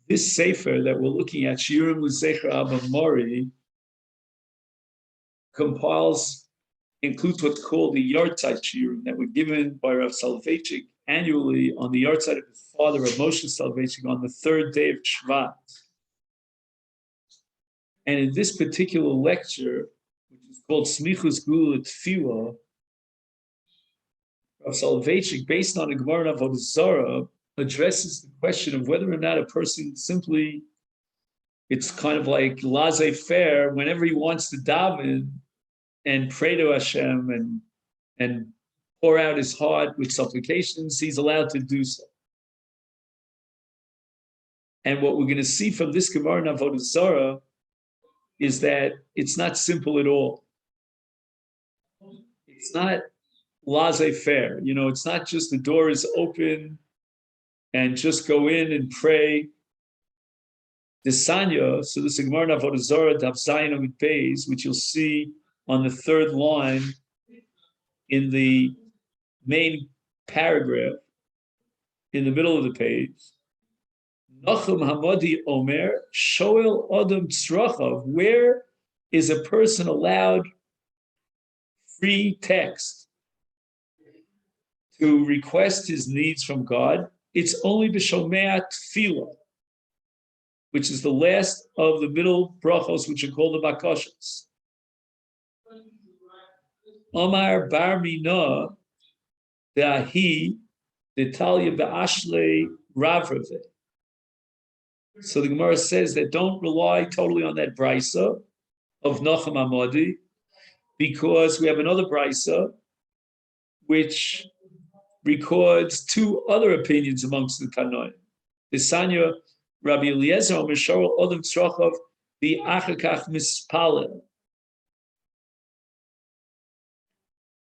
This sefer that we're looking at, Shiurim L'Zecher Abba Mori, includes what's called the Yartzeit Shiurim that were given by Rav Soliveichik annually on the Yartzeit of his father, Rav Moshe Soliveichik, on the third day of Shvat. And in this particular lecture, which is called Smichus Gula Tefilla, Rav Soliveichik, based on a Gemara in Avodah Zarah, addresses the question of whether or not a person simply, it's kind of like laissez-faire, whenever he wants to daven and pray to Hashem and pour out his heart with supplications, he's allowed to do so. And what we're going to see from this Gemara in Avodah Zarah is that it's not simple at all. It's not laissez-faire. It's not just the door is open and just go in and pray. The Sanya, so the Gemara in Avodah Zarah, Daf Zayin Amud Beis, which you'll see on the third line in the main paragraph, in the middle of the page, Nachum Hamadi Omer, Shoel Adam Tzrachav, where is a person allowed free text to request his needs from God? It's only b'shomea tefillah, which is the last of the middle brachos, which are called the bakoshos. Omar bar mina dahi detalia be'ashle ravrave. So the Gemara says that don't rely totally on that brisa of Nachum Hamadi, because we have another brisa which records two other opinions amongst the Tanoim. The Sanya Rabbi Eliezer Omer Shorel Odom Tzrochov the Achakach Mispalel.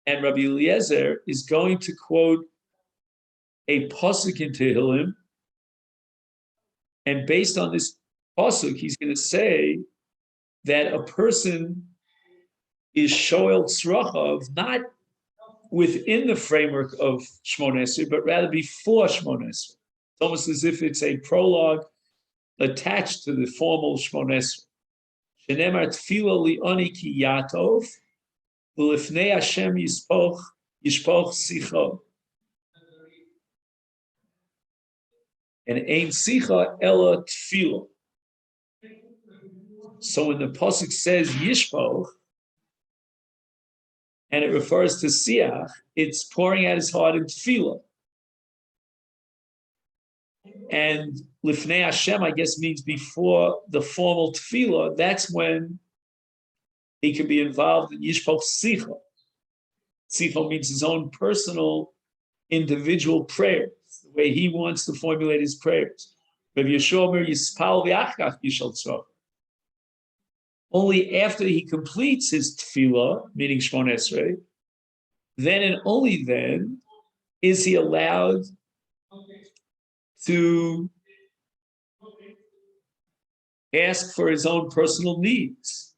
And Rabbi Eliezer is going to quote a pasuk in Tehillim, and based on this pasuk, he's going to say that a person is shoel tzrachav not within the framework of Shmona Esrei, but rather before Shmona Esrei. It's almost as if it's a prologue attached to the formal Shmona Esrei. Shenemar tefila li'oni ki yatov, v'lifnei Hashem yishpoch sicha. And ein sicha ela tefila. So when the pasuk says yishpoch, and it refers to siach, it's pouring out his heart in tefillah. And lifnei Hashem, I guess, means before the formal tefillah. That's when he can be involved in yishpoch sicha. Sicha means his own personal, individual prayers, the way he wants to formulate his prayers. Rav Yeshua Omer yispal v'achkach yishal tzrach. Only after he completes his tefillah, meaning Shmona Esrei, then and only then is he allowed to ask for his own personal needs.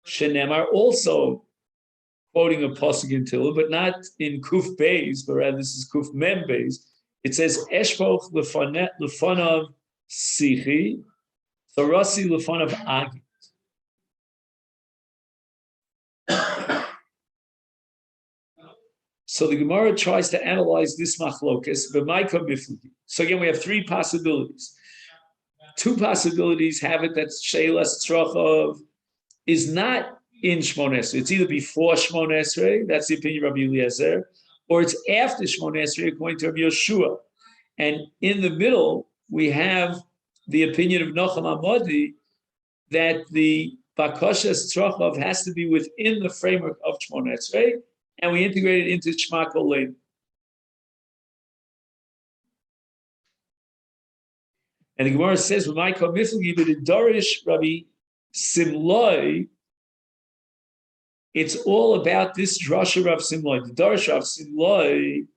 Shenemar also quoting a pasuk in Tehillim, but not in Kuf Beis, but rather this is Kuf Mem Beis. It says, Eshpoch lefanav sichi, Sarasi lefanav agit. So the Gemara tries to analyze this machlokes, b'maika miflagi. So again, we have three possibilities. Two possibilities have it that Sheilas Tzrochov is not in Shmona Esrei. It's either before Shmona Esrei, that's the opinion of Rabbi Eliezer, or it's after Shmona Esrei, according to Rabbi Yeshua. And in the middle, we have the opinion of Nachum Hamadi that the Bakashas Tzrochov has to be within the framework of Shmona Esrei, and we integrate it into Shema Kol Leil. And the Gemara says, "V'may kol miflagi b'darish Rabbi Simloi." It's all about this drasha Rav Simloi, the Darish Rav Simloi,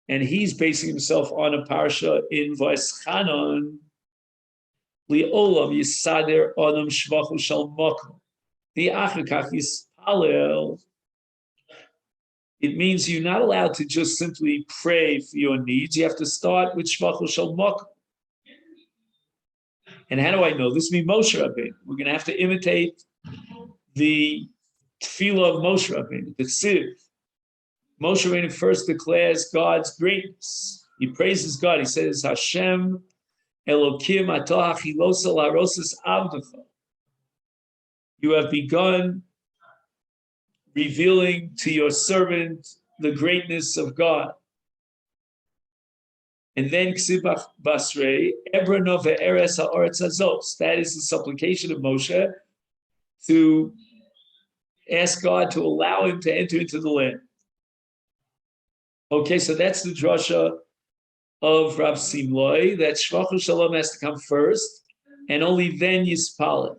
and he's basing himself on a parsha in Vayeschanan. Li'olam yisader adam shvachu shal makom. The achakach yispalel. It means you're not allowed to just simply pray for your needs. You have to start with shvachu shal makom. And how do I know? This means Moshe Rabbeinu. We're going to have to imitate the Tefilla of Moshe Rabbeinu, the Tziv. Moshe Rabbeinu first declares God's greatness. He praises God. He says, Hashem Elokim atah achilosel harosis avdecha. You have begun revealing to your servant the greatness of God. And then Ksibach Basrei, Ebrano ve'eres ha'oretz hazos. That is the supplication of Moshe to ask God to allow him to enter into the land. Okay, so that's the drasha of Rav Simloi, that Shvachos Shalom has to come first, and only then Yispaleh.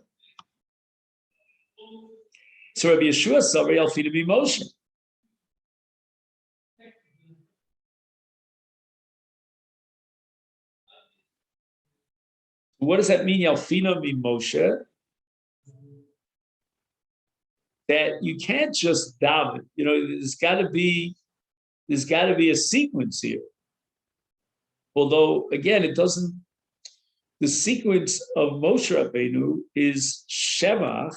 So Rabbi Yeshua Sabri Alfina be Moshe. What does that mean, Yalfina mi Moshe? That you can't just daven. You know, there's got to be a sequence here. Although, again, it doesn't. The sequence of Moshe Rabbeinu is Shemach,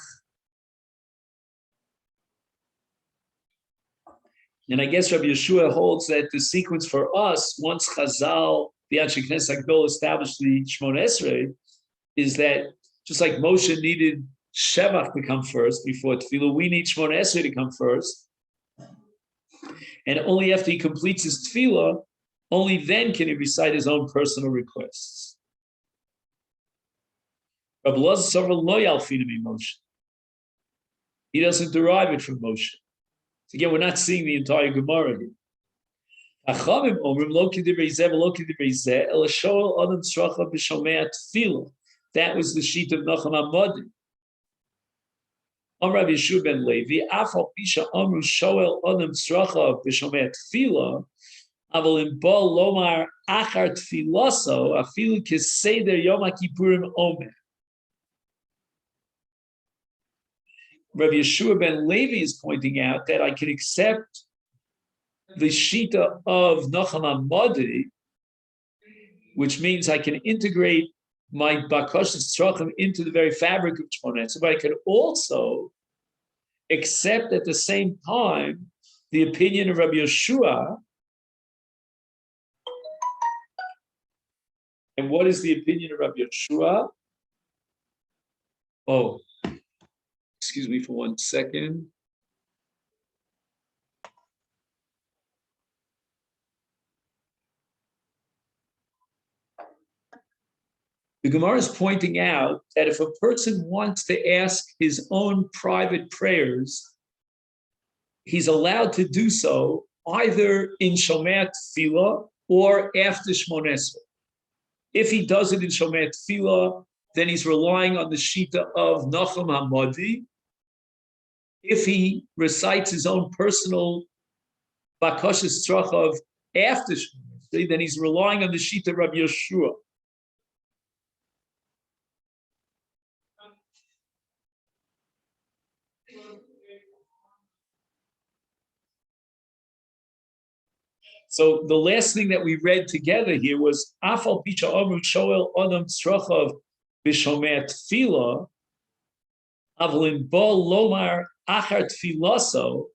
and I guess Rabbi Yeshua holds that the sequence for us, once Chazal, the Anshe Knesset Agdol, established the Shmon Esrei, is that just like Moshe needed Shemach to come first before Tefillah, we need Shmon Esrei to come first. And only after he completes his Tefillah, only then can he recite his own personal requests. Rabbi Lazar lo yalfina mi Moshe. He doesn't derive it from Moshe. So again, we're not seeing the entire Gemara here. That was the sheet of Nachum Amodi. Rav Yeshua ben Levi, Afal Pisha Amru Shoel Adam Tzracha b'Shomei Tefila, Aval in Bol Lomar Achar Tefilaso, Afilu Keseder Yom HaKippurim Omer. Rav Yeshua ben Levi is pointing out that I can accept the shita of Nachum Amodi, which means I can integrate my bakashas tzrachim into the very fabric of Shmona Esrei, but I can also accept at the same time the opinion of Rabbi Yeshua. And what is the opinion of Rabbi Yeshua? Oh, excuse me for 1 second. The Gemara is pointing out that if a person wants to ask his own private prayers, he's allowed to do so either in Shomei Tefillah or after Shmona Esrei. If he does it in Shomei Tefillah, then he's relying on the shita of Nachum Hamadi. If he recites his own personal bakashas tzrachav after Shmona Esrei, then he's relying on the shita of Rabbi Yeshua. So the last thing that we read together here was Afal Pisha Amru Shoel Adam Tzrachav B'Shomei Tefila Avlin Bol Lomar Achar Tefilaso.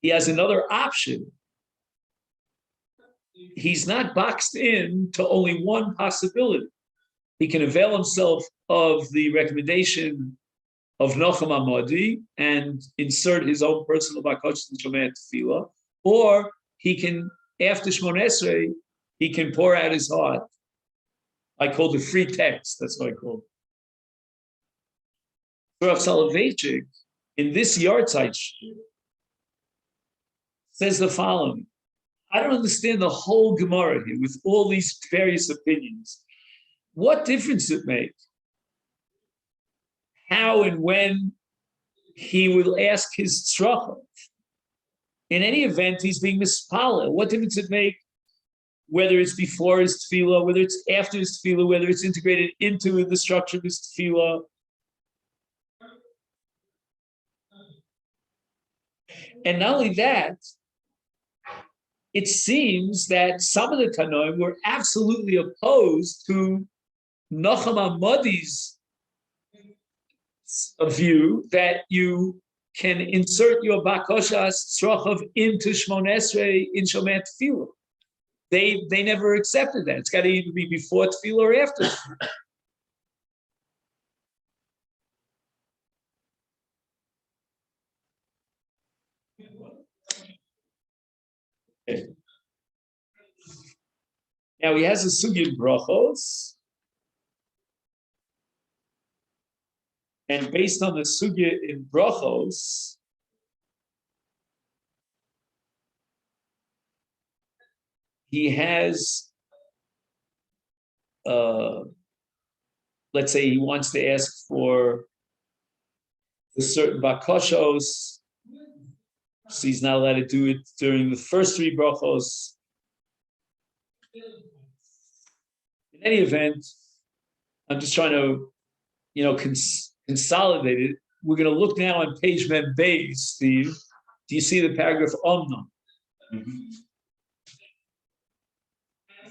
He has another option. He's not boxed in to only one possibility. He can avail himself of the recommendation of Nachum Amadi and insert his own personal bakashas in Shomei Tefila, or he can, after Shmona Esrei, he can pour out his heart. I call it free text. That's what I call it. Rav Soliveichik, in this yahrzeit says the following. I don't understand the whole Gemara here with all these various opinions. What difference does it make? How and when he will ask his tzracha? In any event, he's being mispalel. What difference does it make whether it's before his tefillah, whether it's after his tefillah, whether it's integrated into the structure of his tefillah? And not only that, it seems that some of the Tanoim were absolutely opposed to Nachum Hammadi's view that you can insert your bakoshas tzrochav into Shmon Esrei in Shomei Tefillah. They never accepted that. It's got to either be before Tefillah or after. Okay. Now he has a sugya in brachos, and based on the sugya in brachos, he has, let's say he wants to ask for a certain bakoshos, so he's not allowed to do it during the first three brachos. In any event, I'm just trying to, consolidate it. We're going to look now on page Mem Beis, Steve. Do you see the paragraph Omnam? Mm-hmm.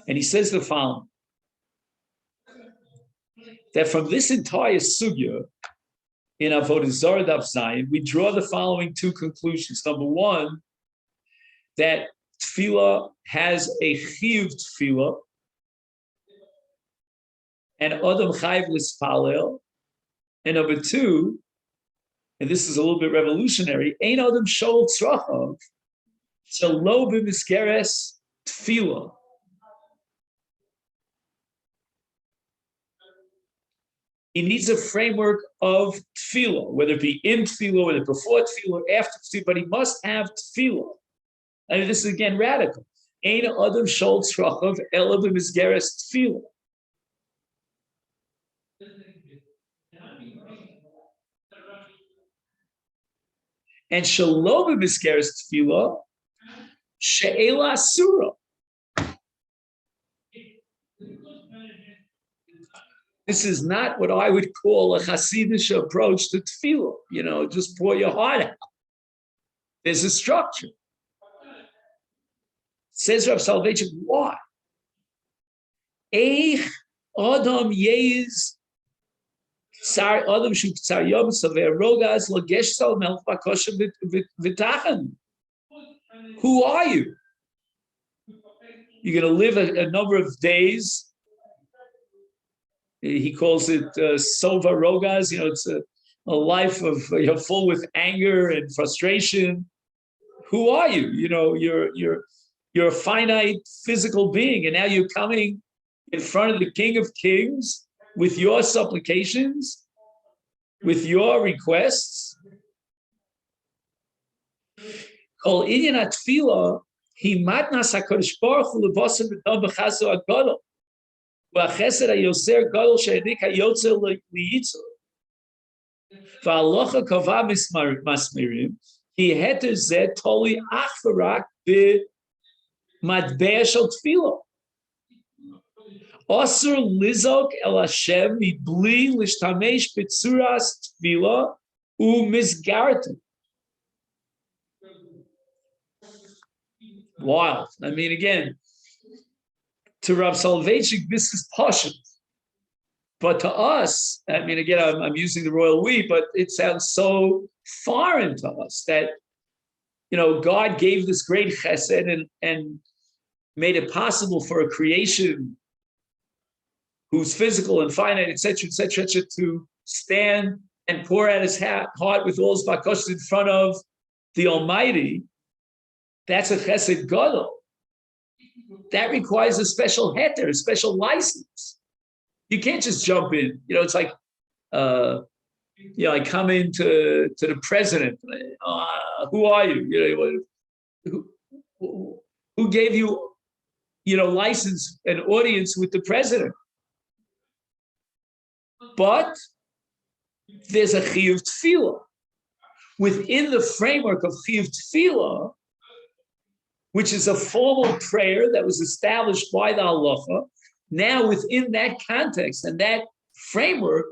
And he says the following, that from this entire sugya in Avodah Zarah Daf Zayin, we draw the following two conclusions. Number one, that Tefillah has a chiyuv Tefillah, and Adam Chayv Lispalel. And number two, and this is a little bit revolutionary, Ein Adam Shol Tzrachav Shelo B'Miskeres Tefillah. He needs a framework of tefillah, whether it be in tefillah, whether before tefillah, or after tefillah, but he must have tefillah. I mean, this is again radical. Ein Adam Shol Tzrachav Ela B'Miskeres Tefillah. And Shelo B'Miskeres Tefillah She'ela Surah. This is not what I would call a Hasidic approach to tefillah. Just pour your heart out. There's a structure. Says Rav Soliveichik, why? Eich Adam Yeiz Tsar Adam Shu Tsar Yom Saver Rogas Lagesh Sal Melch Bakosha V'Tachen. Who are you? You're going to live a number of days. He calls it Sova Rogas. It's a life of full with anger and frustration. Who are you? You're a finite physical being, and now you're coming in front of the King of Kings with your supplications, with your requests. Kol inyan atfila hi matnas HaKadosh Baruch Hu levasim b'dam b'chaso HaGadol. V'achesed hayoser gadol she'edik hayotzer liyitzor. V'alocha kava masmirim ki heter zeh toli ach v'rak b'matbea shel tefillah. Osur lizok el Hashem midbli lishtamesh b'tzuras tefillah u'misgarten. Wild. I mean, again, to Rav Soliveichik, this is pashut. But to us, I mean, again, I'm using the royal we, but it sounds so foreign to us that, God gave this great chesed and made it possible for a creation who's physical and finite, etc., to stand and pour out his heart with all his bakoshas in front of the Almighty. That's a chesed gadol. That requires a special heter, a special license. You can't just jump in. It's like, I come into the president. Who are you? Who gave you, license and audience with the president? But there's a chiyuv tefillah. Within the framework of chiyuv tefillah, which is a formal prayer that was established by the halacha. Now, within that context and that framework,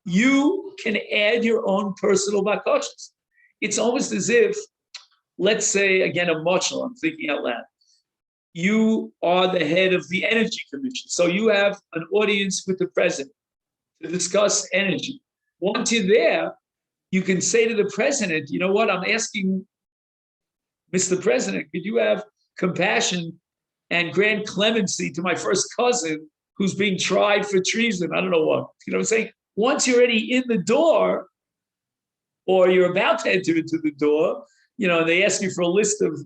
you can add your own personal bakoshas. It's almost as if, let's say, again, a mashal, I'm thinking out loud. you are the head of the Energy Commission. So you have an audience with the president to discuss energy. Once you're there, you can say to the president, you know what, I'm asking Mr. President, could you have compassion and grant clemency to my first cousin who's being tried for treason? I don't know what. You know what I'm saying? Once you're already in the door, or you're about to enter into the door, they ask you for a list of,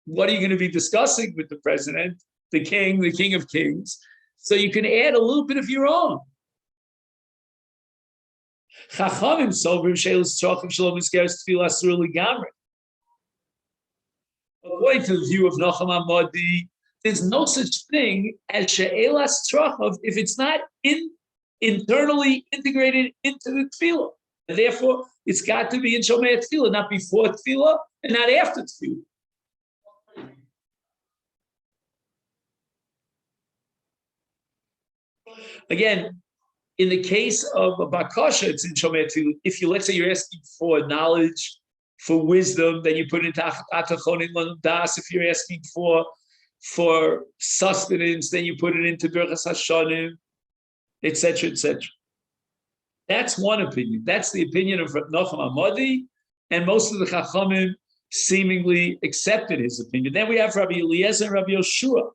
what are you going to be discussing with the president, the king of kings? So you can add a little bit of your own. Chachamim sobrim she'elas tzrachim shelo mizgeres tefillah asur ligamri. According to the view of Nachum Hamadi, there's no such thing as she'elas tzrachim if it's not internally integrated into the tefillah. And therefore, it's got to be in Shomei Tefillah, not before Tefillah and not after Tefillah. Again, in the case of a bakasha, it's in Shomei Tefillah. Let's say you're asking for knowledge, for wisdom, then you put it into Atachonin Lanam Das. If you're asking for sustenance, then you put it into Birchas Hashanim, etc., etc. That's one opinion. That's the opinion of Nachum Hamadi, and most of the Chachamim seemingly accepted his opinion. Then we have Rabbi Eliezer and Rabbi Yoshua.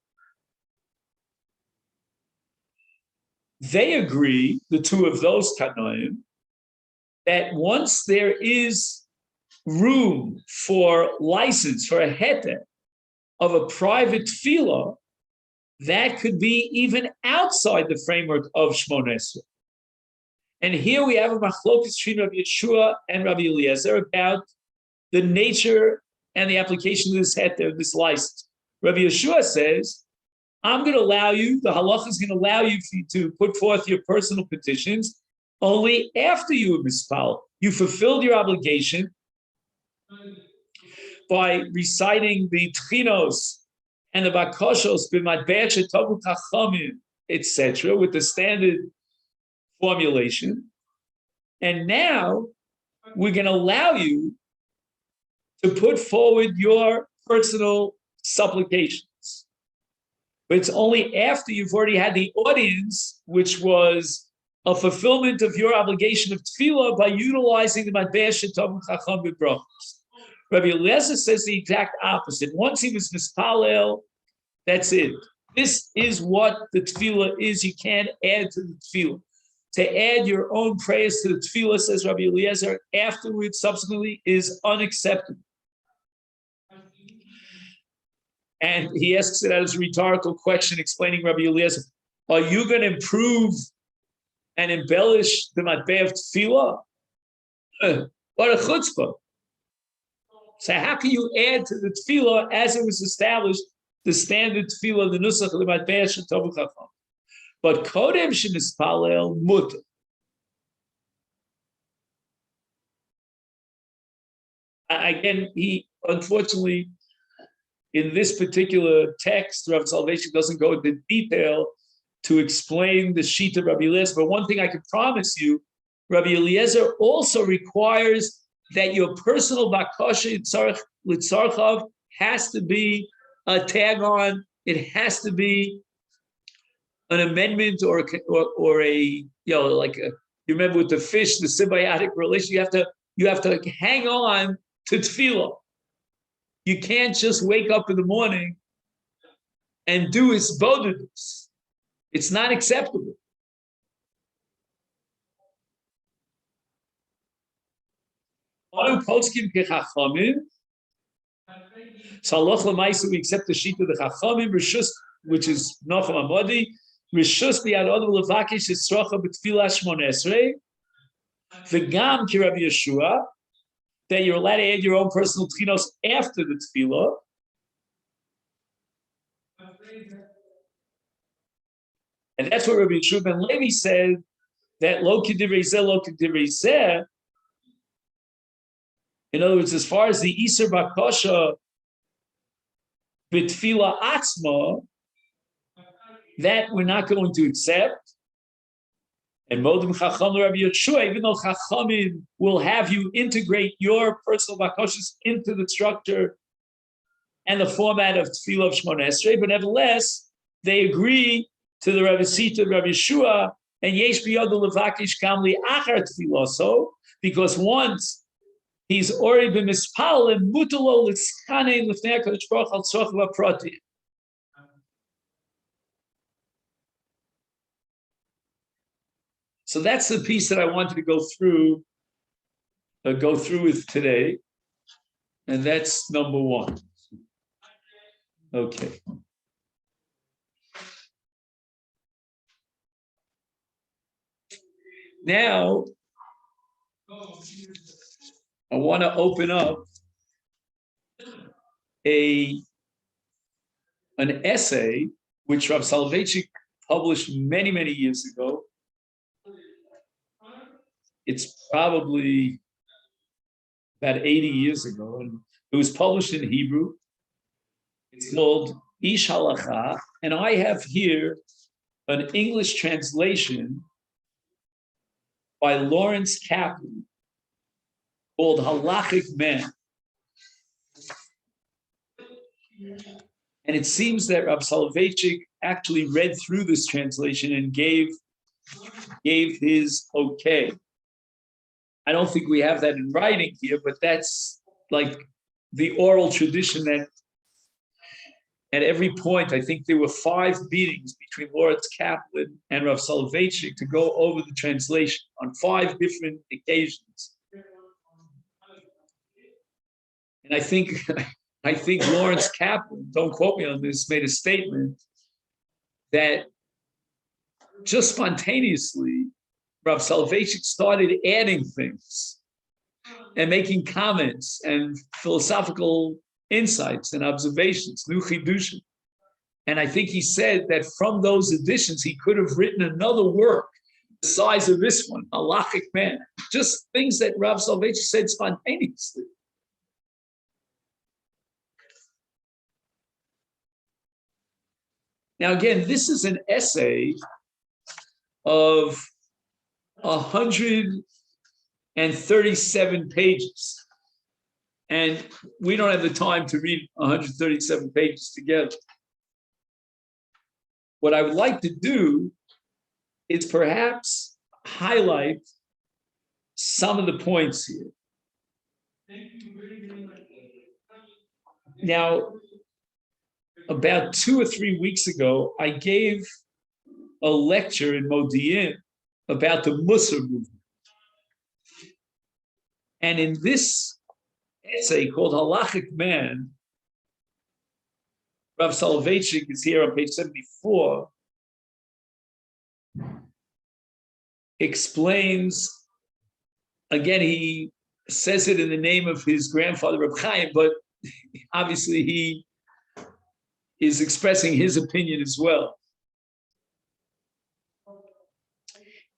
They agree, the two of those Tanoim, that once there is room for license, for a heter of a private tefillah, that could be even outside the framework of Shmoneh Esrei. And here we have a machlokes between Rabbi Yeshua and Rabbi Eliezer about the nature and the application of this heter, this license. Rabbi Yeshua says, I'm going to allow you, the halacha is going to allow you to put forth your personal petitions only after you have mispal. You fulfilled your obligation by reciting the tchinos and the bakoshos b'matbeh shetavu chachamim, etc., with the standard formulation. And now we're going to allow you to put forward your personal supplications. But it's only after you've already had the audience, which was a fulfillment of your obligation of tefillah by utilizing the matbeh shetavu chacham b'brachos. Rabbi Eliezer says the exact opposite. Once he was mispalel, that's it. This is what the tefillah is. You can't add to the tefillah. To add your own prayers to the tefillah, says Rabbi Eliezer, afterwards, subsequently, is unacceptable. And he asks it as a rhetorical question, explaining Rabbi Eliezer, are you going to improve and embellish the matbeh of tefillah? What a chutzpah. So how can you add to the tefillah as it was established, the standard tefillah, the nusach of the matbeh shetavu chacham? But kodem shenispalel mutar. Again, he unfortunately, in this particular text, Rav Soliveichik doesn't go into detail to explain the sheet of Rabbi Eliezer. But one thing I can promise you, Rabbi Eliezer also requires that your personal bakasha litzarchav has to be a tag on. It has to be an amendment or a like you remember with the fish, the symbiotic relation. You have to hang on to tefillah. You can't just wake up in the morning and do isbodedus. It's not acceptable. So halach l'maisa, we accept the sheet of the chachamim, rishus, which is Nachum Hamadi, rishus b'yad adam levakish yitzracha b'tefillah Shmoneh Esrei, v'gam ki Rabbi Yeshua, that you're allowed to add your own personal tchinos after the tefillah. And that's what Rabbi Yeshua ben Levi said, that lo k'divrei zeh, lo k'divrei zeh. In other words, as far as the Iser Bakasha b'tefillah atzma, that we're not going to accept. And Modem Chacham Rabbi Yeshua, even though Chachamim will have you integrate your personal bakashas into the structure and the format of Tefillah of Shmona Esrei, but nevertheless, they agree to the Rabbi Sita, Rabbi Yeshua, and Yesh Biyadu Levakish Kamli Achar Tefillah. So, because once he's already been mispal and mutulo litzkanein lifnei HaKadosh Baruch Hu al tzorach v'prati. So that's the piece that I wanted to go through with today, and that's number one. Okay. Now, I want to open up an essay which Rav Soliveichik published many, many years ago. It's probably about 80 years ago, and it was published in Hebrew. It's called Ish Halacha, and I have here an English translation by Lawrence Kaplan called Halachic Man. And it seems that Rav Soliveichik actually read through this translation and gave his okay. I don't think we have that in writing here, but that's like the oral tradition that at every point, I think there were 5 meetings between Lawrence Kaplan and Rav Soliveichik to go over the translation on 5 different occasions. And I think Lawrence Kaplan, don't quote me on this, made a statement that just spontaneously, Rav Soliveichik started adding things and making comments and philosophical insights and observations, new chidushim. And I think he said that from those additions, he could have written another work the size of this one, Halachic Man, just things that Rav Soliveichik said spontaneously. Now, again, this is an essay of 137 pages. And we don't have the time to read 137 pages together. What I would like to do is perhaps highlight some of the points here. Now, about 2 or 3 weeks ago, I gave a lecture in Modi'in about the Mussar Movement. And in this essay called Halachic Man, Rav Soliveichik is here on page 74, explains, again, he says it in the name of his grandfather, Reb Chaim, but obviously he is expressing his opinion as well.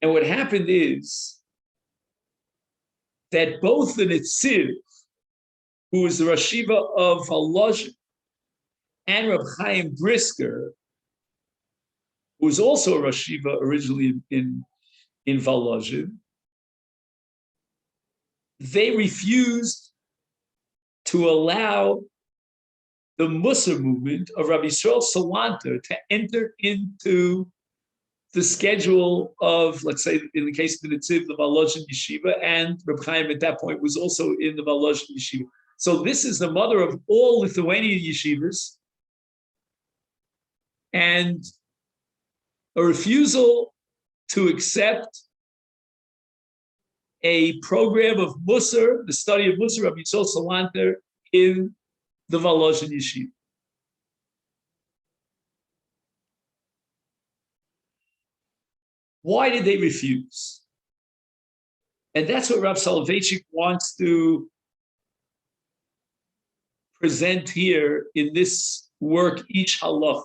And what happened is that both the Nitziv, who was the Rashiva of Volozhin, and Reb Chaim Brisker, who was also a Rashiva originally in Volozhin, they refused to allow the Mussar movement of Rabbi Yisrael Salanter to enter into the schedule of, let's say, in the case of the Nitziv, the Volozhin Yeshiva, and Reb Chaim at that point was also in the Volozhin Yeshiva. So this is the mother of all Lithuanian yeshivas, and a refusal to accept a program of Mussar, the study of Mussar, Rabbi Yisrael Salanter, in the Volozhin Yeshiva. Why did they refuse? And that's what Rav Soliveichik wants to present here in this work, Ish Halacha.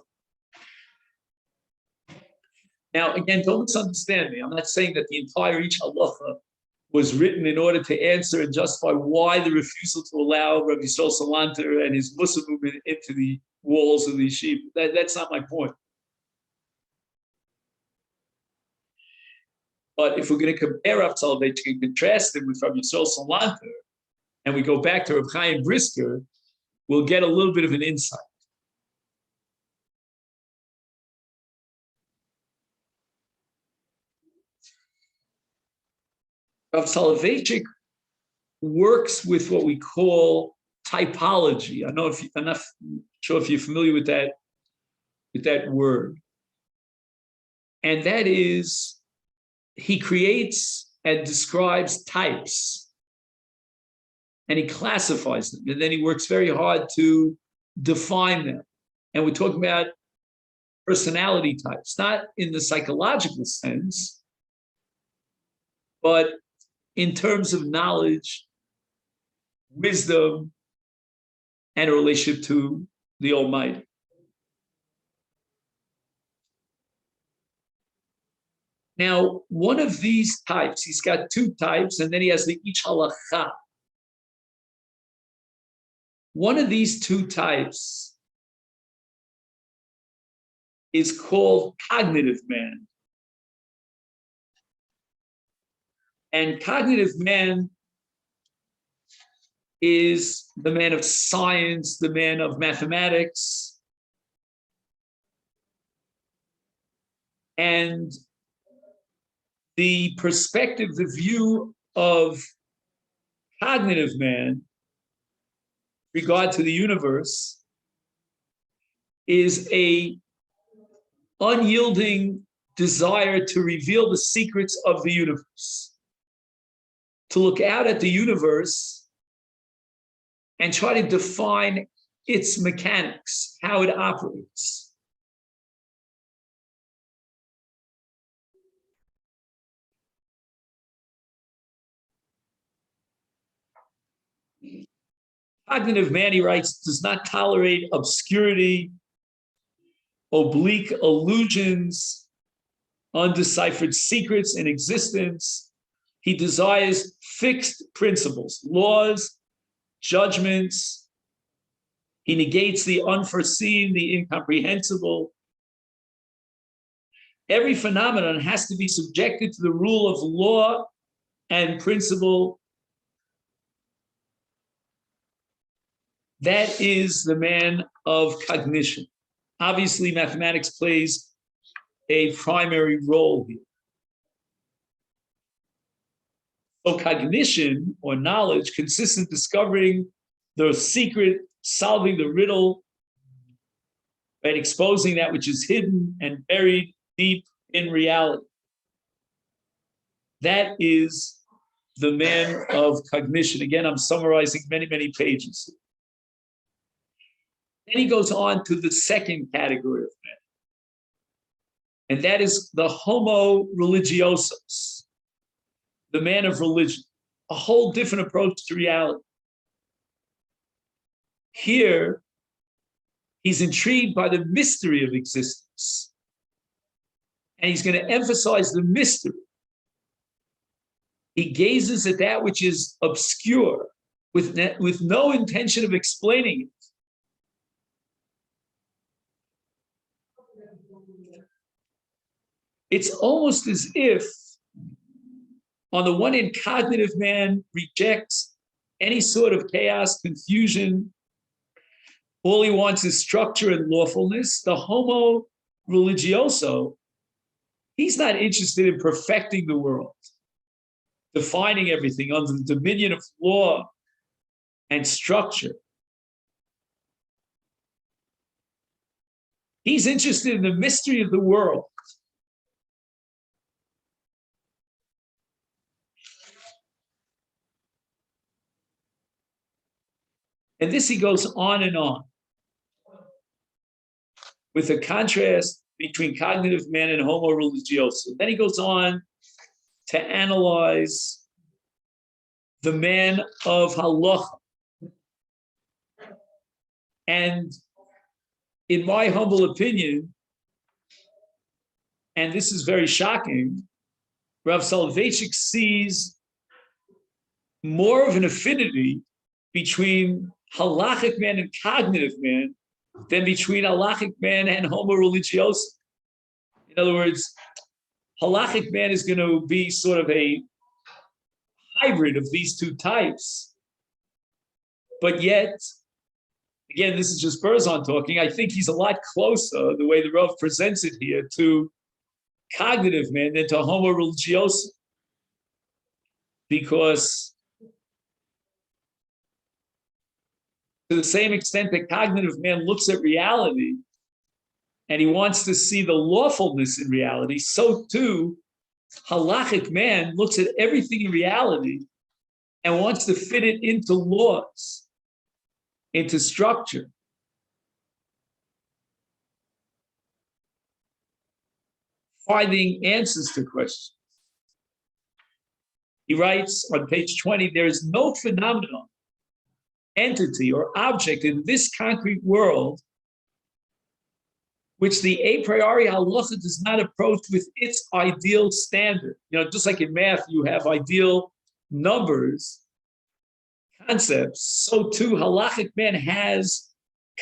Now, again, don't misunderstand me. I'm not saying that the entire Ish Halacha was written in order to answer and justify why the refusal to allow Rabbi Yisrael Salanter and his Mussar movement into the walls of the yeshiva. That's not my point. But if we're going to compare Rav Soliveichik and contrast him with Rabbi Yisrael Salanter, and we go back to Reb Chaim Brisker, we'll get a little bit of an insight. Rav Soliveichik works with what we call typology. I'm not sure if you're familiar with that word. And that is, he creates and describes types, and he classifies them, and then he works very hard to define them. And we're talking about personality types, not in the psychological sense, but in terms of knowledge, wisdom, and a relationship to the Almighty. Now, one of these types, he's got two types, and then he has the each halacha. One of these two types is called cognitive man. And cognitive man is the man of science, the man of mathematics. And the perspective, the view of cognitive man regard to the universe is a unyielding desire to reveal the secrets of the universe, to look out at the universe and try to define its mechanics, how it operates. Cognitive man, he writes, does not tolerate obscurity, oblique illusions, undeciphered secrets in existence. He desires fixed principles, laws, judgments. He negates the unforeseen, the incomprehensible. Every phenomenon has to be subjected to the rule of law and principle. That is the man of cognition. Obviously, mathematics plays a primary role here. So cognition, or knowledge, consists in discovering the secret, solving the riddle, and exposing that which is hidden and buried deep in reality. That is the man of cognition. Again, I'm summarizing many, many pages. Then he goes on to the second category of men, and that is the homo religiosus, the man of religion, a whole different approach to reality. Here, he's intrigued by the mystery of existence, and he's going to emphasize the mystery. He gazes at that which is obscure with no intention of explaining it. It's almost as if, on the one hand, cognitive man rejects any sort of chaos, confusion. All he wants is structure and lawfulness. The homo religioso, he's not interested in perfecting the world, defining everything under the dominion of law and structure. He's interested in the mystery of the world. And this he goes on and on with a contrast between cognitive man and homo religioso. Then he goes on to analyze the man of halacha. And in my humble opinion, and this is very shocking, Rav Soliveichik sees more of an affinity between halachic man and cognitive man than between halachic man and homo religioso. In other words, halachic man is going to be sort of a hybrid of these two types, but yet Again, this is just Berzon talking. I think he's a lot closer, the way the Rav presents it here, to cognitive man than to homo religioso. Because to the same extent that cognitive man looks at reality and he wants to see the lawfulness in reality, so too halachic man looks at everything in reality and wants to fit it into laws, into structure. Finding answers to questions. He writes on page 20, there is no phenomenon, entity, or object in this concrete world which the a priori halacha does not approach with its ideal standard. Just like in math, you have ideal numbers, concepts, so too halachic man has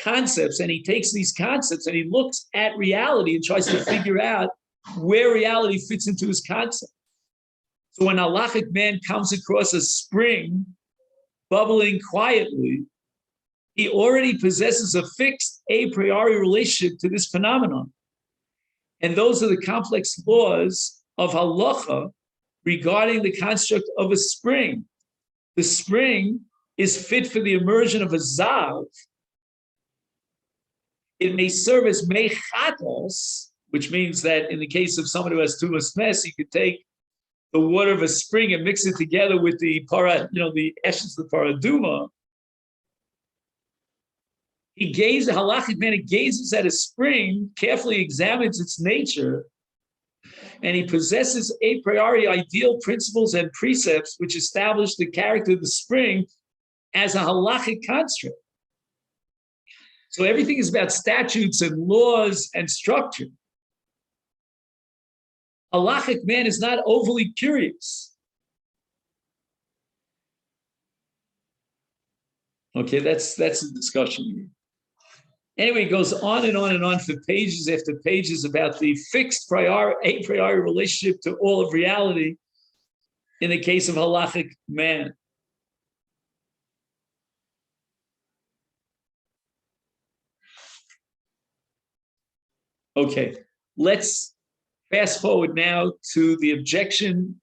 concepts, and he takes these concepts and he looks at reality and tries to figure out where reality fits into his concept. So when halachic man comes across a spring bubbling quietly, he already possesses a fixed a priori relationship to this phenomenon. And those are the complex laws of halacha regarding the construct of a spring. The spring is fit for the immersion of a zav. It may serve as mechatos, which means that in the case of someone who has tumas mes, you could take the water of a spring and mix it together with the the ashes of the paraduma. Halachic man, he gazes at a spring, carefully examines its nature, and he possesses a priori ideal principles and precepts which establish the character of the spring as a halachic construct. So everything is about statutes and laws and structure. Halachic man is not overly curious. Okay, that's a discussion here. Anyway, it goes on and on and on for pages after pages about the fixed a priori relationship to all of reality in the case of halachic man. Okay, let's fast forward now to the objection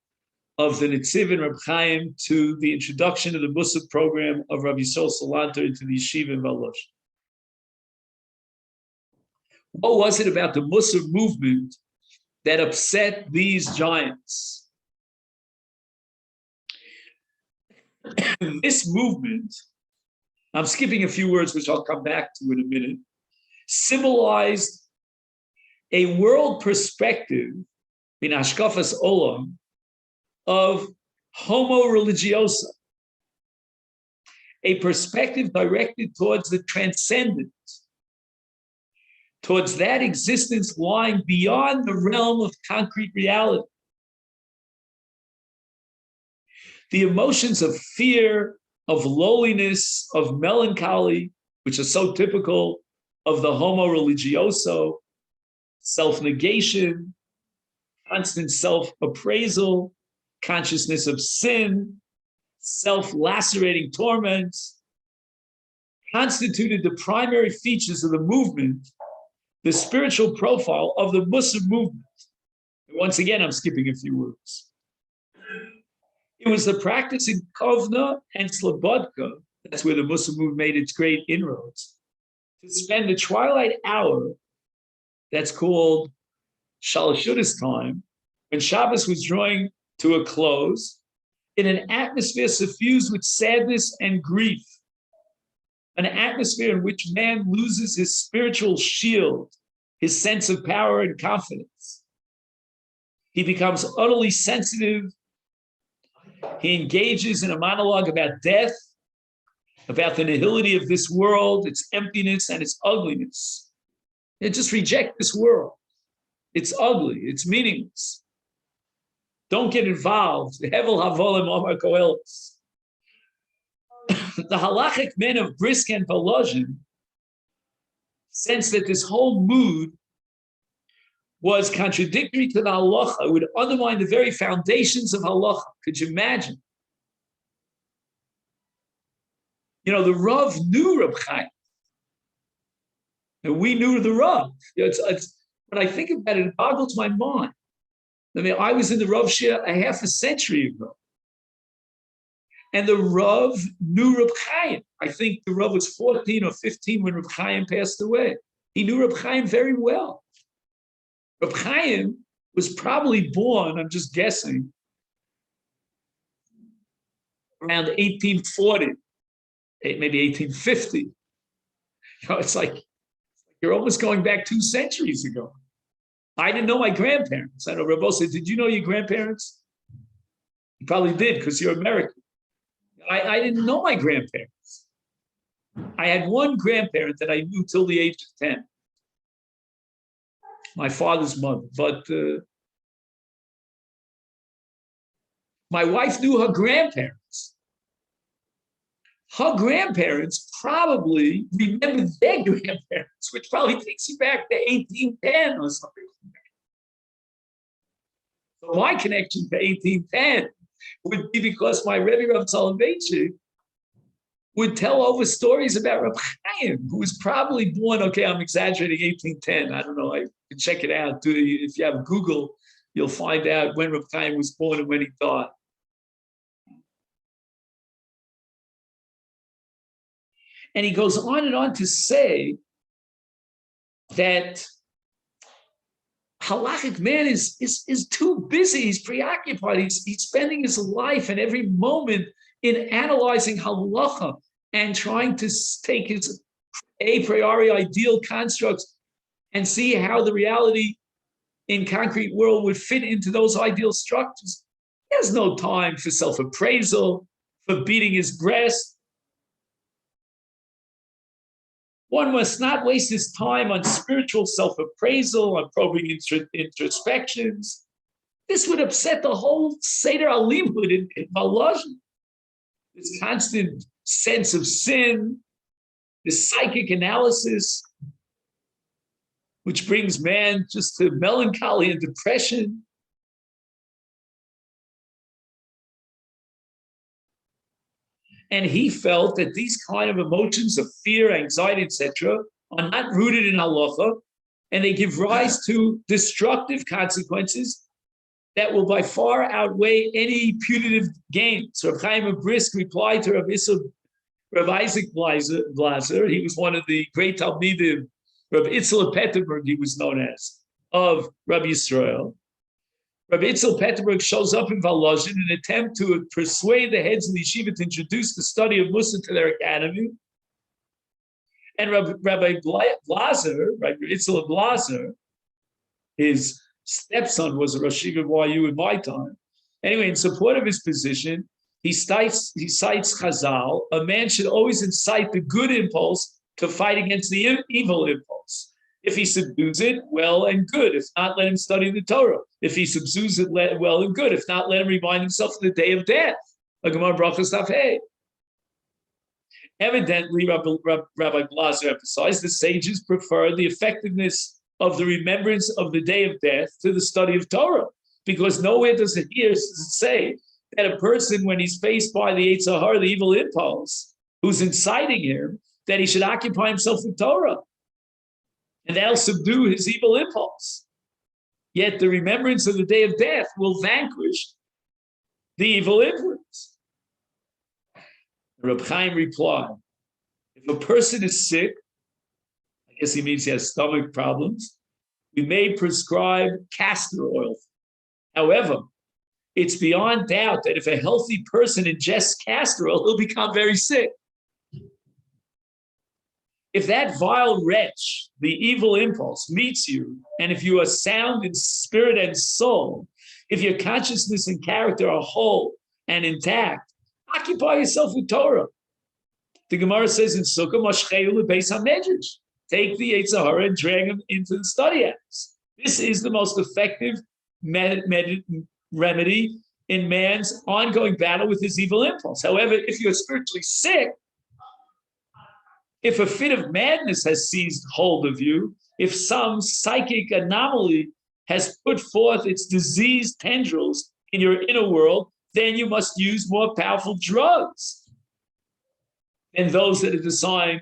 of the Netziv and Reb Chaim to the introduction of the Mussar program of Rabbi Yisrael Salanter into the yeshiva in Valush. What was it about the Mussar movement that upset these giants? This movement, I'm skipping a few words which I'll come back to in a minute, symbolized a world perspective in Hashkafas Olam of homo religiosa, a perspective directed towards the transcendent, towards that existence lying beyond the realm of concrete reality. The emotions of fear, of lowliness, of melancholy, which are so typical of the homo religioso, self-negation, constant self-appraisal, consciousness of sin, self-lacerating torments, constituted the primary features of the movement, the spiritual profile of the Mussar movement. And once again, I'm skipping a few words. It was the practice in Kovna and Slobodka, that's where the Mussar movement made its great inroads, to spend the twilight hour, that's called Shalashudas time, when Shabbos was drawing to a close, in an atmosphere suffused with sadness and grief, an atmosphere in which man loses his spiritual shield, his sense of power and confidence. He becomes utterly sensitive. He engages in a monologue about death, about the nihility of this world, its emptiness and its ugliness. And just reject this world. It's ugly, it's meaningless. Don't get involved. The halachic men of Brisk and Volozhin sense that this whole mood was contradictory to the halacha. It would undermine the very foundations of halacha. Could you imagine? The Rav knew Reb Chaim. And we knew the Rav. It's, when I think about it, it boggles my mind. I mean, I was in the Rav Shia a half a century ago. And the Rav knew Reb Chaim. I think the Rav was 14 or 15 when Reb Chaim passed away. He knew Reb Chaim very well. Reb Chaim was probably born, I'm just guessing, around 1840, maybe 1850. You know, it's like you're almost going back 2 centuries ago. I didn't know my grandparents. I know Rabbi said, did you know your grandparents? You probably did because you're American. I didn't know my grandparents. I had one grandparent that I knew till the age of 10. My father's mother. But my wife knew her grandparents. Her grandparents probably remembered their grandparents, which probably takes you back to 1810 or something. So my connection to 1810 would be because my Rebbe Rav Soliveichik would tell over stories about Reb Chaim, who was probably born, okay, I'm exaggerating, 1810. I don't know, I can check it out. If you have Google, you'll find out when Reb Chaim was born and when he died. And he goes on and on to say that halachic man is too busy. He's preoccupied. He's spending his life and every moment in analyzing halacha and trying to take his a priori ideal constructs and see how the reality in concrete world would fit into those ideal structures. He has no time for self-appraisal, for beating his breast. One must not waste his time on spiritual self-appraisal, on probing introspections. This would upset the whole Seder Alimud in Malajin. This constant sense of sin, this psychic analysis, which brings man just to melancholy and depression. And he felt that these kind of emotions of fear, anxiety, etc., are not rooted in halacha, and they give rise to destructive consequences that will by far outweigh any punitive gain. So Rav Chaim Brisk replied to Rav Isaac Blaser. He was one of the great Talmidim, Rav Itzel Petterberg, he was known as, of Rabbi Yisrael. Rabbi Itzel Petterberg shows up in Volozhin in an attempt to persuade the heads of the yeshiva to introduce the study of Mussar to their academy. And Rabbi Blaser, Rabbi Itzel Blaser, his stepson was a Rosh Yeshiva YU in my time. Anyway, in support of his position, he cites Chazal, a man should always incite the good impulse to fight against the evil impulse. If he subdues it, well and good. If not, let him study the Torah. If he subdues it, well and good. If not, let him remind himself of the day of death. Gemara Brachos Daf Hey. Evidently, Rabbi Blaser emphasized the sages prefer the effectiveness of the remembrance of the day of death to the study of Torah, because nowhere does it say that a person, when he's faced by the Yetzer Hara, the evil impulse, who's inciting him, that he should occupy himself with Torah. And that'll subdue his evil impulse. Yet the remembrance of the day of death will vanquish the evil influence. Reb Chaim replied, if a person is sick, I guess he means he has stomach problems, we may prescribe castor oil. However, it's beyond doubt that if a healthy person ingests castor oil, he'll become very sick. If that vile wretch, the evil impulse, meets you, and if you are sound in spirit and soul, if your consciousness and character are whole and intact, occupy yourself with Torah. The Gemara says in Sukkah, Moshcheu lebeis hamedrash. Take the Yetzer Hara and drag him into the study house. This is the most effective remedy in man's ongoing battle with his evil impulse. However, if you're spiritually sick, if a fit of madness has seized hold of you, if some psychic anomaly has put forth its diseased tendrils in your inner world, then you must use more powerful drugs than those that are designed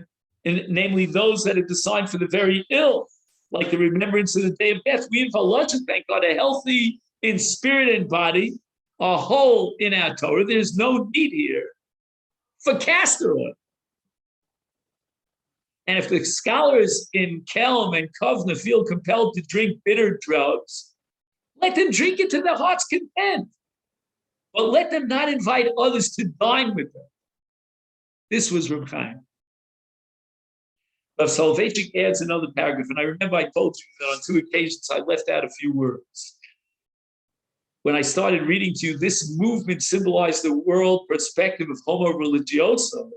namely those that are designed for the very ill, like the remembrance of the day of death. We in Falajah, thank God, are healthy in spirit and body, are whole in our Torah. There's no need here for castor oil. And if the scholars in Kelm and Kovna feel compelled to drink bitter drugs, let them drink it to their heart's content. But let them not invite others to dine with them. This was Reb Chaim. Rav Soliveichik adds another paragraph, and I remember I told you that on 2 occasions I left out a few words. When I started reading to you, this movement symbolized the world perspective of Homo religioso.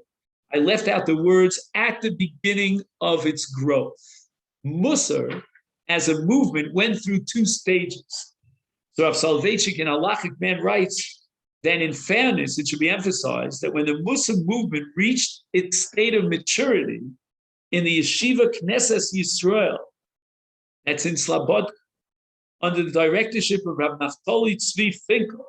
I left out the words at the beginning of its growth. Mussar, as a movement, went through 2 stages. So Rav Soliveichik in Halachic Man writes, then in fairness, it should be emphasized that when the Mussar movement reached its state of maturity in the Yeshiva Knesset Yisrael, that's in Slobodka, under the directorship of Rabbi Naftali Tzvi Finkel,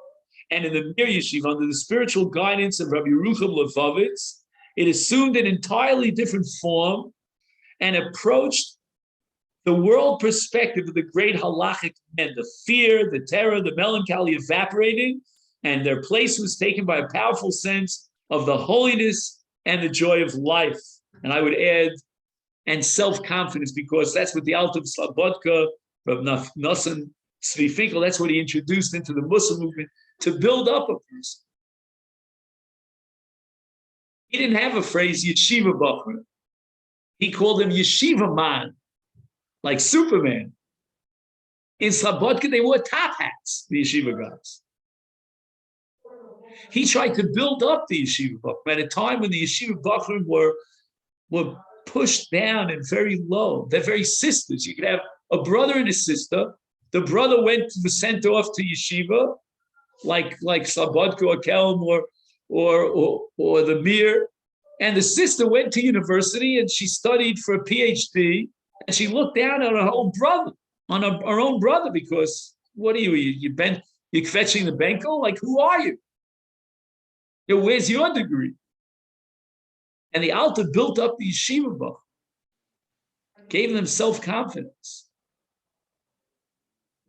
and in the Mir Yeshiva under the spiritual guidance of Rabbi Yerucham Levovitz, it assumed an entirely different form and approached the world perspective of the great halachic men, the fear, the terror, the melancholy evaporating, and their place was taken by a powerful sense of the holiness and the joy of life. And I would add, and self-confidence, because that's what the Alter Slobodka, Rav Nosson Tzvi Finkel, that's what he introduced into the Mussar movement to build up a person. He didn't have a phrase, yeshiva bachur. He called him yeshiva man, like Superman. In Slobodka, they wore top hats, the yeshiva guys. He tried to build up the yeshiva bachur at a time when the yeshiva bachur were pushed down and very low. They're very sisters. You could have a brother and a sister. The brother was sent off to yeshiva, like Slobodka or Kelm or the Mir, and the sister went to university and she studied for a PhD, and she looked down on her own brother, her own brother, because what are you? You're fetching the benko? Like, who are you? Where's your degree? And the Alter built up the yeshiva bach, gave them self-confidence,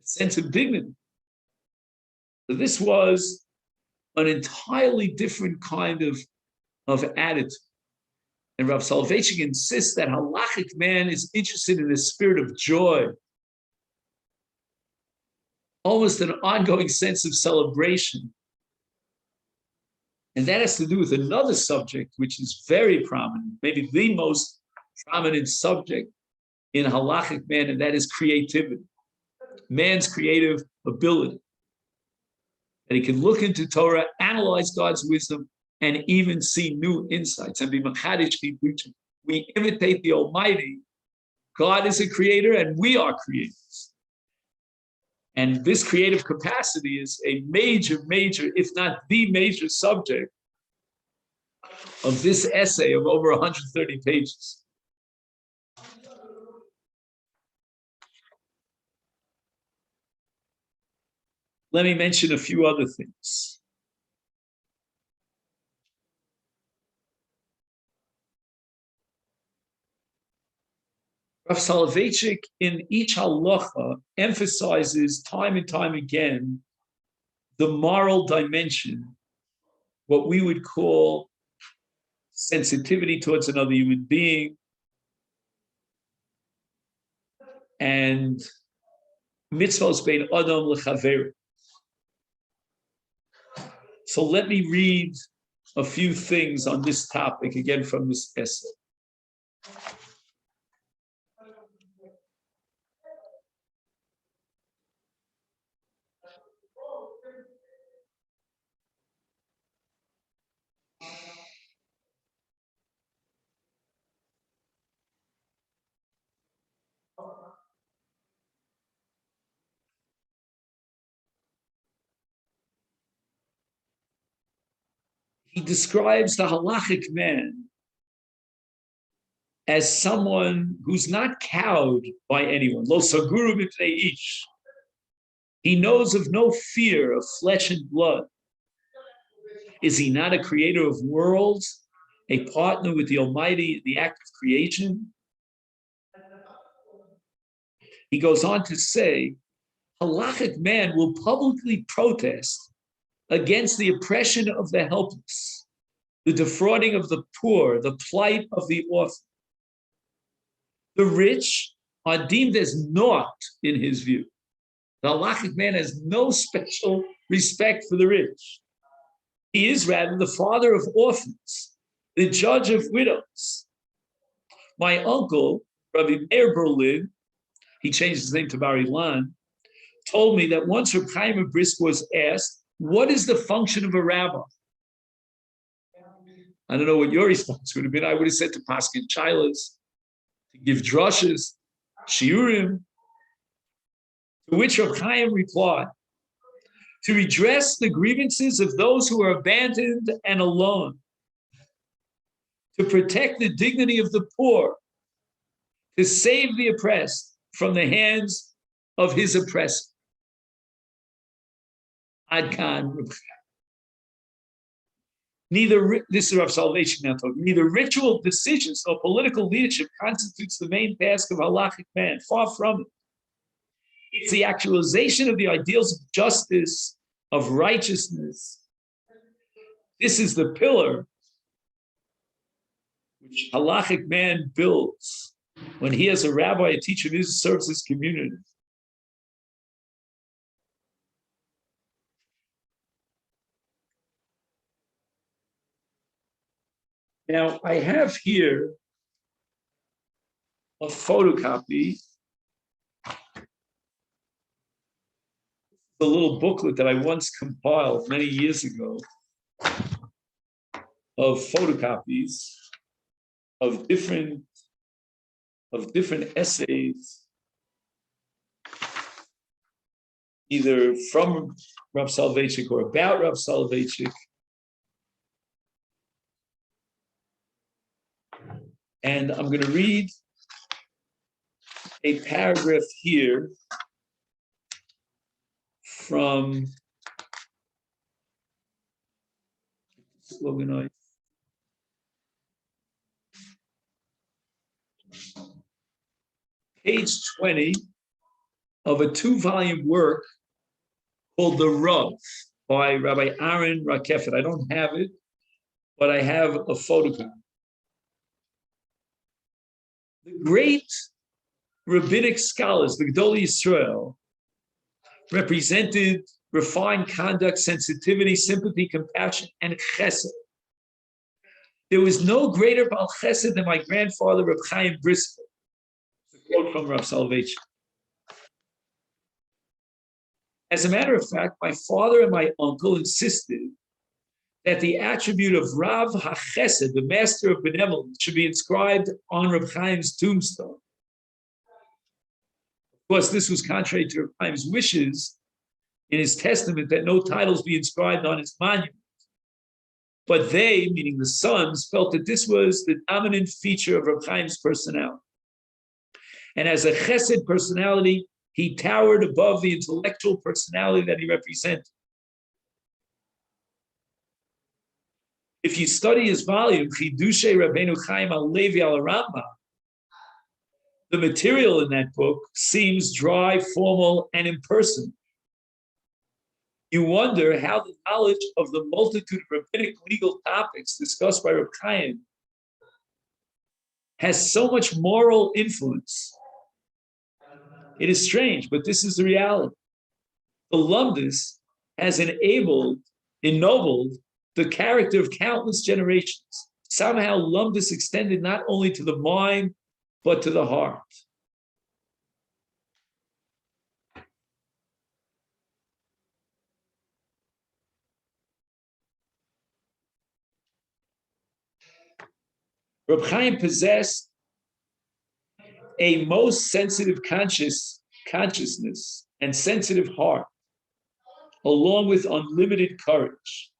a sense of dignity. So this was an entirely different kind of attitude. And Rav Soliveichik insists that halachic man is interested in the spirit of joy, almost an ongoing sense of celebration. And that has to do with another subject, which is very prominent, maybe the most prominent subject in halachic man, and that is creativity, man's creative ability. That he can look into Torah, analyze God's wisdom, and even see new insights and be machadish kibuchim. We imitate the Almighty. God is a creator, and we are creators. And this creative capacity is a major, if not the major subject of this essay of over 130 pages. Let me mention a few other things. Rav Soliveichik in each halacha emphasizes time and time again the moral dimension, what we would call sensitivity towards another human being, and mitzvos bein adam lechaver. So let me read a few things on this topic again from this essay. He describes the halachic man as someone who's not cowed by anyone. Lo saguru mipnei ish. He knows of no fear of flesh and blood. Is he not a creator of worlds a partner with the Almighty in the act of creation. He goes on to say, halachic man will publicly protest against the oppression of the helpless, the defrauding of the poor, the plight of the orphan. The rich are deemed as naught in his view. The halachic man has no special respect for the rich. He is rather the father of orphans, the judge of widows. My uncle, Rabbi Meir Berlin, he changed his name to Bar Ilan, told me that once Reb Chaim Brisk was asked, what is the function of a rabbi? I don't know what your response would have been. I would have said to Paskin Chilas, to give drushes, shiurim, to which Reb Chaim replied, to redress the grievances of those who are abandoned and alone, to protect the dignity of the poor, to save the oppressed from the hands of his oppressor. Ad Kan Reb Chaim. This is Rav Soliveichik now talking, neither ritual decisions nor political leadership constitutes the main task of halachic man. Far from it. It's the actualization of the ideals of justice, of righteousness. This is the pillar which halachic man builds when he has a rabbi, a teacher, who serves his community. Now, I have here a photocopy, the little booklet that I once compiled many years ago of photocopies of different essays, either from Rav Soliveichik or about Rav Soliveichik. And I'm going to read a paragraph here from page 20 of a 2-volume work called The Rav by Rabbi Aaron Rakefet. I don't have it, but I have a photograph. The great rabbinic scholars, the Gedolei Yisrael, represented refined conduct, sensitivity, sympathy, compassion, and chesed. There was no greater Baal Chesed than my grandfather, Reb Chaim Brisk. It's a quote from Rav Soliveichik. As a matter of fact, my father and my uncle insisted that the attribute of Rav HaChesed, the master of benevolence, should be inscribed on Reb Chaim's tombstone. Of course, this was contrary to Reb Chaim's wishes in his testament that no titles be inscribed on his monument. But they, meaning the sons, felt that this was the dominant feature of Reb Chaim's personality. And as a chesed personality, he towered above the intellectual personality that he represented. If you study his volume, Chidushe Rabbeinu Chaim al-Levi al-Rambam, the material in that book seems dry, formal, and impersonal. You wonder how the knowledge of the multitude of rabbinic legal topics discussed by Reb Chaim has so much moral influence. It is strange, but this is the reality. The Lumdus has ennobled the character of countless generations. Somehow Lumdus extended not only to the mind, but to the heart. Reb Chaim possessed a most sensitive consciousness and sensitive heart, along with unlimited courage.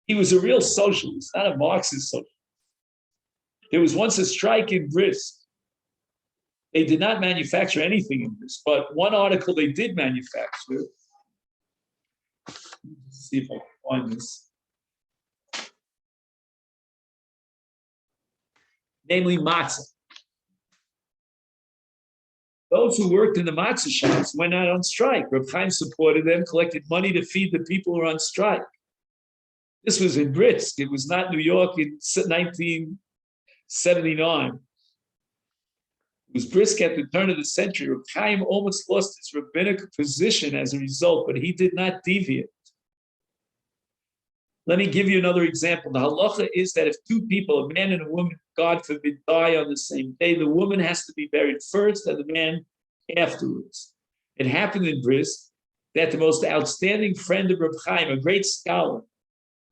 He was a real socialist, not a Marxist socialist. There was once a strike in Brisk. They did not manufacture anything in Brisk, but one article they did manufacture. Let's see if I can find this. namely matzah. Those who worked in the matzah shops went out on strike. Reb Chaim supported them, collected money to feed the people who were on strike. This was in Brisk. It was not New York in 1979. It was Brisk at the turn of the century. Reb Chaim almost lost his rabbinic position as a result, but he did not deviate. Let me give you another example. The halacha is that if two people, a man and a woman, God forbid, die on the same day, the woman has to be buried first and the man afterwards. It happened in Brisk that the most outstanding friend of Reb Chaim, a great scholar,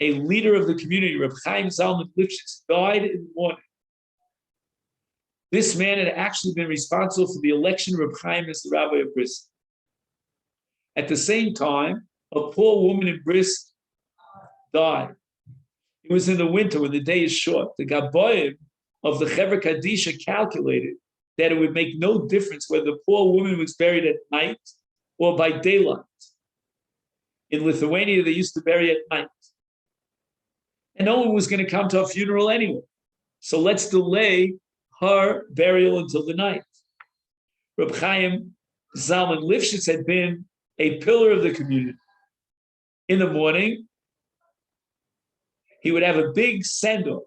a leader of the community, Reb Chaim Zalman Lifshitz, died in the morning. This man had actually been responsible for the election of Reb Chaim as the rabbi of Brisk. At the same time, a poor woman in Brisk died. It was in the winter when the day is short. The Gaboim of the Chevra Kadisha calculated that it would make no difference whether the poor woman was buried at night or by daylight. In Lithuania, they used to bury at night. And no one was going to come to a funeral anyway. So let's delay her burial until the night. Reb Chaim Zalman Lifshitz had been a pillar of the community. In the morning, he would have a big send-off.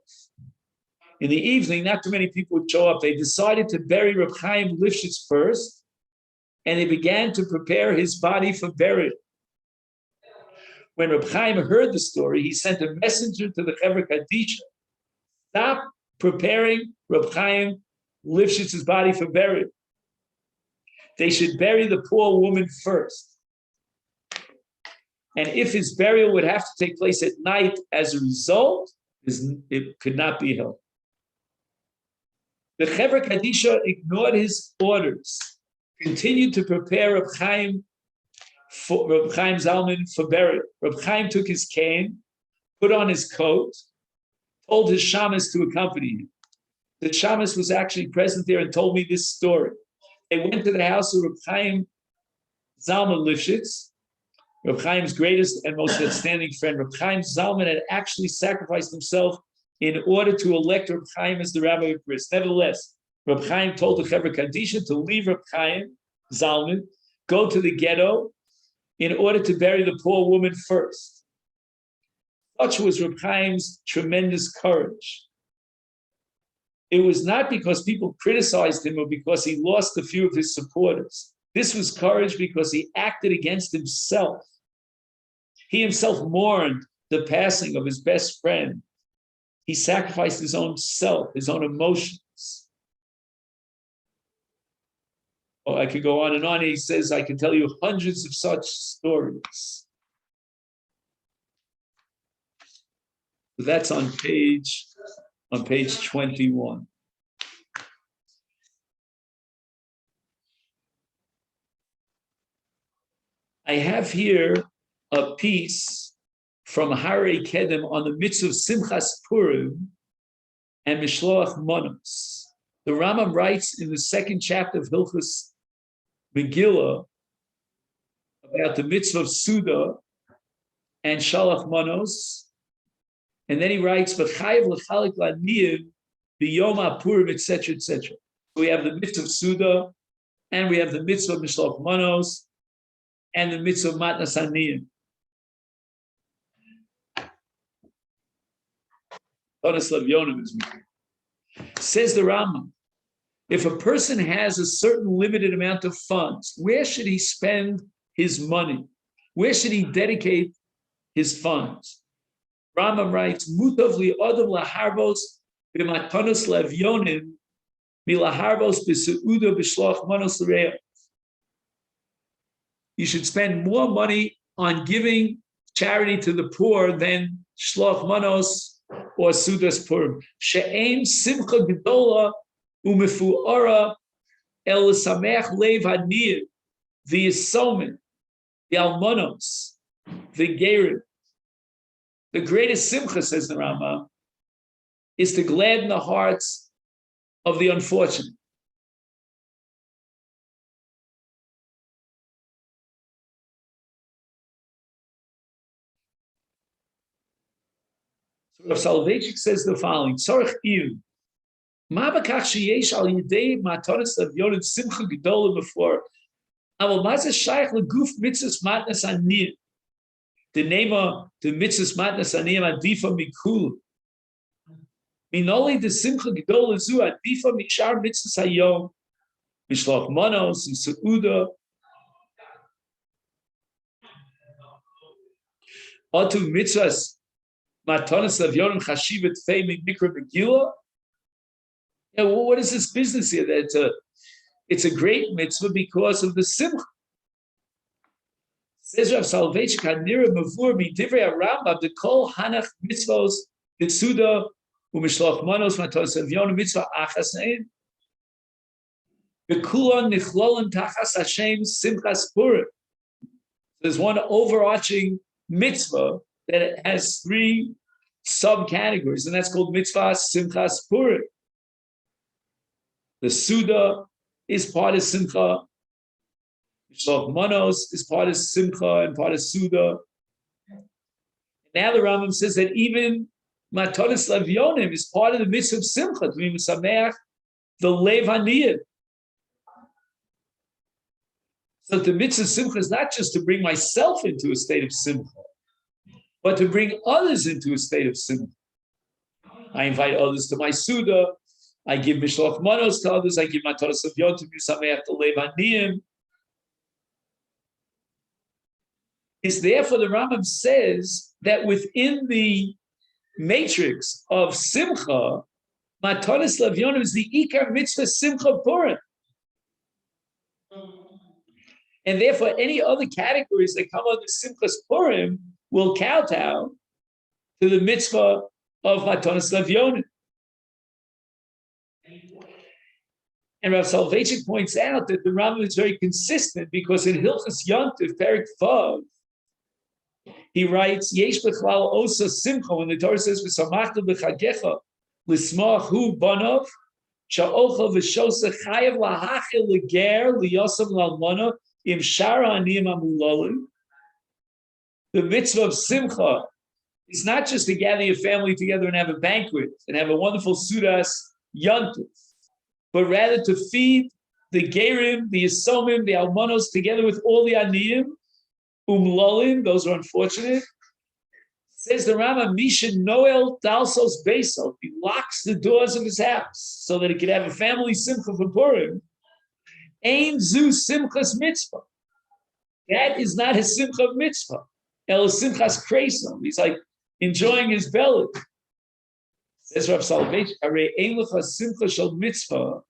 In the evening, not too many people would show up. They decided to bury Reb Chaim Lifshitz first, and they began to prepare his body for burial. When Reb Chaim heard the story, he sent a messenger to the Chevra Kadisha. Stop preparing Reb Chaim Lifshitz's body for burial. They should bury the poor woman first. And if his burial would have to take place at night as a result, it could not be held. The Chevra Kadisha ignored his orders, continued to prepare Reb Chaim Zalman for burial. Reb Chaim took his cane, put on his coat, told his shamus to accompany him. The shamus was actually present there and told me this story. They went to the house of Reb Chaim Zalman Lifshitz, Reb Chaim's greatest and most outstanding friend. Reb Chaim Zalman had actually sacrificed himself in order to elect Reb Chaim as the rabbi of Brisk. Nevertheless, Reb Chaim told the Chevra Kadisha to leave Reb Chaim Zalman, go to the ghetto in order to bury the poor woman first. Such was Reb Chaim's tremendous courage. It was not because people criticized him or because he lost a few of his supporters. This was courage because he acted against himself. He himself mourned the passing of his best friend. He sacrificed his own self, his own emotions. Oh, I could go on and on. He says, I can tell you hundreds of such stories. That's on page 21. I have here a piece from Harei Kedem on the mitzvah of Simchas Purim and Mishloach Manos. The Rambam writes in the second chapter of Hilchos Megillah about the mitzvah of Suda and Shalach Manos, and then he writes, "V'chayev l'chalik la'niyim b'yom ha'purim," etc., etc. We have the mitzvah of Suda, and we have the mitzvah of Mishloach Manos, and the mitzvah of Matnas Aniyim. Says the Rambam, if a person has a certain limited amount of funds, where should he spend his money? Where should he dedicate his funds? Rambam writes, Mutav li odom laharbos b'matanos levyonim milaharbos b'seuda b'shloach manos l'reah. You should spend more money on giving charity to the poor than shloch manos or sudas purim. She'ein simcha gedola umefuara el samech lev haniyim, the yisomin, the almonos, the gerim. The greatest simcha, says the Rambam, is to gladden the hearts of the unfortunate. So Rav Soliveichik says the following: Tzorich iyun, Ma b'kach sheyesh al yidei matanis levyonim simcha gedola before. Aval maze shaykh leguf mitzvahs matnas aniyim. The name of the mitzvahs matnas aniyim adifa mikul. Minoli the simcha gedola zu adifa mikshar mitzvahs hayom. Mishloch manos and seuda. Otu mitzvahs matanis levyonim chashivet fei mikra megillah. Yeah, well, what is this business here? That it's a great mitzvah because of the simcha. Says Rav Soliveichik, "Hanira mavur mi divrei Rambam the kol hanach mitzvos b'tzuda u'mishloch manos matos avyon mitzvah achas ein the kulon nichlolim tachas Hashem simchas purim." There's one overarching mitzvah that has three subcategories, and that's called mitzvah simchas purim. The Suda is part of Simcha. Mishloch Manos is part of Simcha and part of Suda. Now the Rambam says that even Matanis Levyonim is part of the mitzvah of Simcha, to be Mesameach, the Lev Haniyim. So the mitzvah of Simcha is not just to bring myself into a state of Simcha, but to bring others into a state of Simcha. I invite others to my Suda. I give Mishloch Manos to others. I give Matanos Levyon to Mesameach the Lev Haniyim. Is therefore the Rambam says that within the matrix of Simcha, Matanis Levyonim is the Ikar Mitzvah Simcha Purim. And therefore any other categories that come under Simchas Purim will kowtow to the mitzvah of Matanis Levyonim. And Rav Soliveichik points out that the Rambam is very consistent because in Hilchas Yontif, Perek Vav, he writes, Yesh bechlal osa simcha, when the Torah says, V'samachta b'chagecha, l'smach hu banov, sha'ocha v'shosa chayav lahachil l'ger, liyosav l'almana, im shara aniyim amulalim. The mitzvah of simcha is not just to gather your family together and have a banquet and have a wonderful sudas yontif, but rather to feed the gerim, the yisomim, the almanos, together with all the aniyim, umlalim, those are unfortunate. Says the Rambam, Misha Noel Dalsos Beisel, he locks the doors of his house so that he could have a family simcha for Purim. Ein zu simchas mitzvah. That is not his simcha of mitzvah. El simchas kreisam. He's like enjoying his belly. Says Rav Soliveichik, Arei ein lecha simcha shel mitzvah,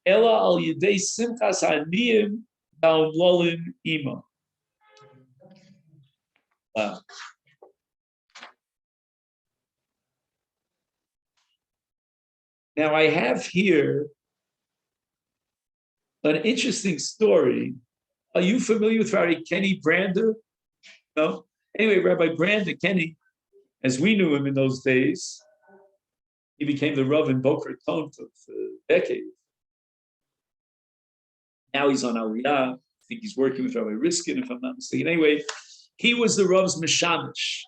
ela al yedei simchas ha'aniyim ba'umlalim ima. Wow. Now I have here an interesting story. Are you familiar with Rabbi Kenny Brander? No? Anyway, Rabbi Brander, Kenny, as we knew him in those days, he became the Rav in Boca Raton for decades. Now he's on Aliyah. I think he's working with Rabbi Riskin, if I'm not mistaken. Anyway, he was the Rav's Meshamish.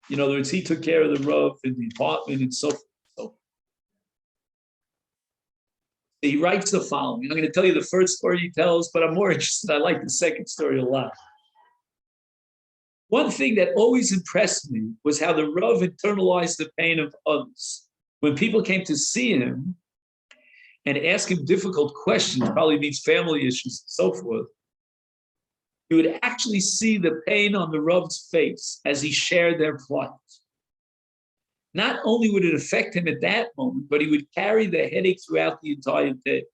In other words, he took care of the Rav in the apartment and so forth. So he writes the following. I'm going to tell you the first story he tells, but I'm more interested. I like the second story a lot. One thing that always impressed me was how the Rav internalized the pain of others. When people came to see him and ask him difficult questions, probably means family issues and so forth, you would actually see the pain on the Rav's face as he shared their plight. Not only would it affect him at that moment, but he would carry the headache throughout the entire day,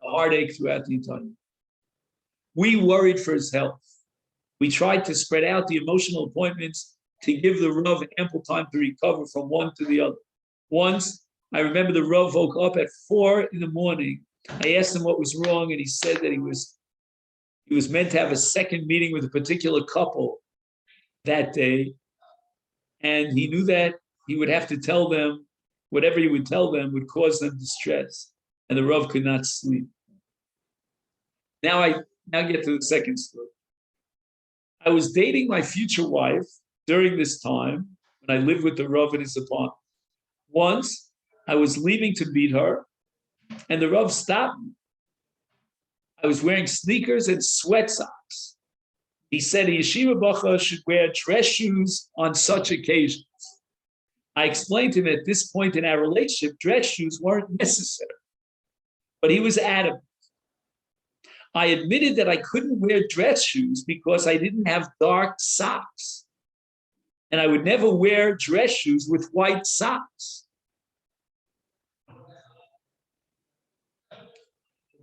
the heartache throughout the entire day. We worried for his health. We tried to spread out the emotional appointments to give the Rav ample time to recover from one to the other. Once, I remember the Rav woke up at 4 a.m. I asked him what was wrong, and he said that he was meant to have a second meeting with a particular couple that day, and he knew that he would have to tell them, whatever he would tell them would cause them distress, and the Rav could not sleep. Now get to the second story. I was dating my future wife during this time when I lived with the Rav in his apartment. Once, I was leaving to meet her, and the Rav stopped me. I was wearing sneakers and sweat socks. He said a yeshiva bacha should wear dress shoes on such occasions. I explained to him at this point in our relationship, dress shoes weren't necessary, but he was adamant. I admitted that I couldn't wear dress shoes because I didn't have dark socks, and I would never wear dress shoes with white socks.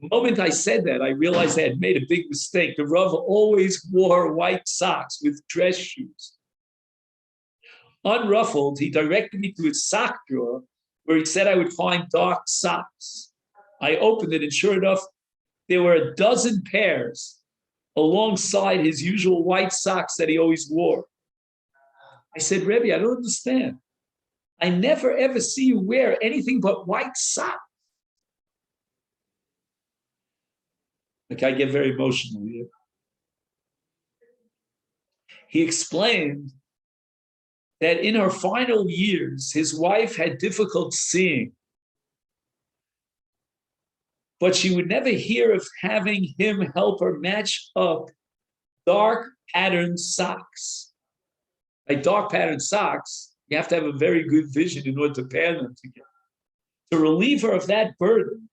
The moment I said that, I realized I had made a big mistake. The Rav always wore white socks with dress shoes. Unruffled, he directed me to his sock drawer where he said I would find dark socks. I opened it, and sure enough, there were a dozen pairs alongside his usual white socks that he always wore. I said, Rebbe, I don't understand. I never ever see you wear anything but white socks. Like, I get very emotional here. He explained that in her final years, his wife had difficulty seeing, but she would never hear of having him help her match up dark patterned socks. By dark patterned socks, you have to have a very good vision in order to pair them together. To relieve her of that burden,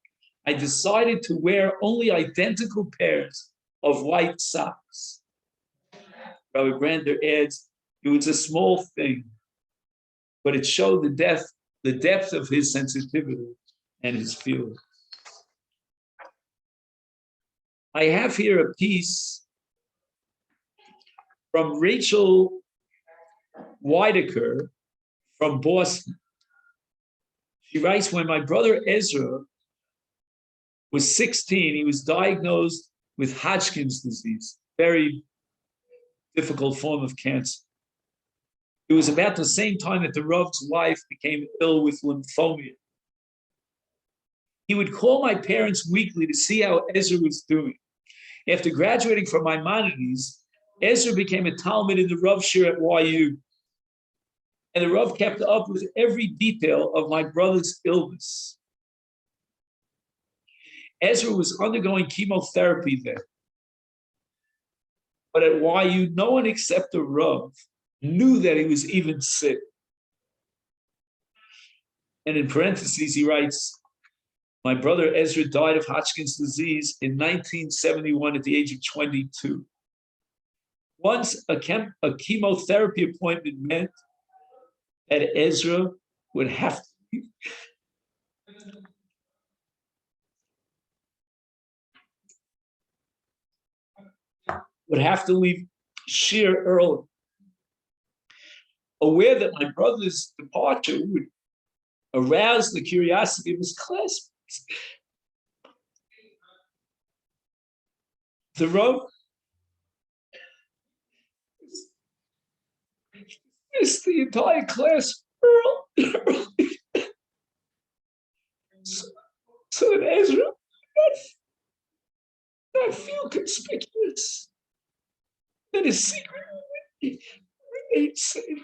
I decided to wear only identical pairs of white socks. Rabbi Brander adds, it was a small thing, but it showed the depth of his sensitivity and his feeling. I have here a piece from Rachel Weidecker from Boston. She writes, when my brother Ezra was 16, he was diagnosed with Hodgkin's disease, very difficult form of cancer. It was about the same time that the Rav's wife became ill with lymphoma. He would call my parents weekly to see how Ezra was doing. After graduating from Maimonides, Ezra became a Talmud in the Rav Shir at YU. And the Rav kept up with every detail of my brother's illness. Ezra was undergoing chemotherapy then. But at YU, no one except the Rav knew that he was even sick. And in parentheses, he writes, my brother Ezra died of Hodgkin's disease in 1971 at the age of 22. Once a chemotherapy appointment meant that Ezra would have to leave Shir early, aware that my brother's departure would arouse the curiosity of his classmates. The Rav missed the entire class early. so that Ezra not feel conspicuous, that his secret remained safe.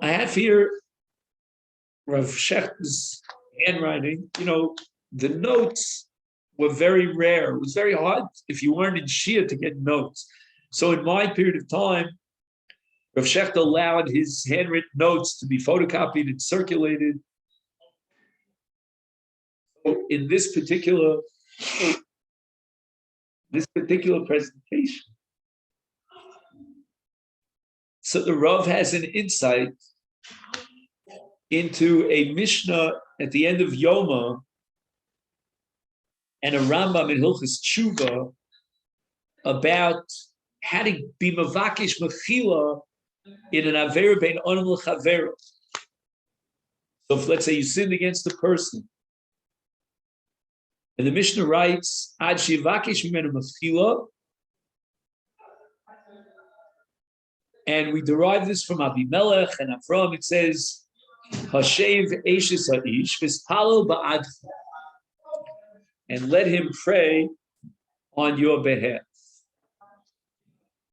I have here Rav Shechter's handwriting. You know, the notes were very rare. It was very hard if you weren't in Shia to get notes. So in my period of time, Rav Shechter allowed his handwritten notes to be photocopied and circulated. So in this particular presentation, so the Rav has an insight into a Mishnah at the end of Yoma and a Rambam in Hilchos Tshuva about how to be mavakish mechila in an avera bein onim l'chavero. So if, let's say, you sinned against a person, and the Mishnah writes, ad shivakish mimenu mechila, and we derive this from Abimelech and Avram. It says, Hashev Eishes Ha'ish V'spalel Ba'adcha, and let him pray on your behalf.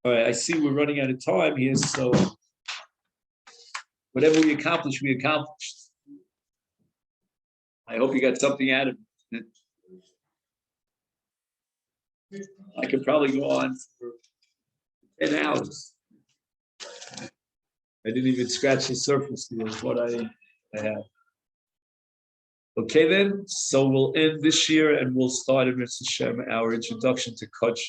All right, I see we're running out of time here, so whatever we accomplished, we accomplished. I hope you got something out of it. I could probably go on for 10 hours. I didn't even scratch the surface of what I have. Okay, then, so we'll end this year and we'll start in Mitzvah Shem, our introduction to Kutch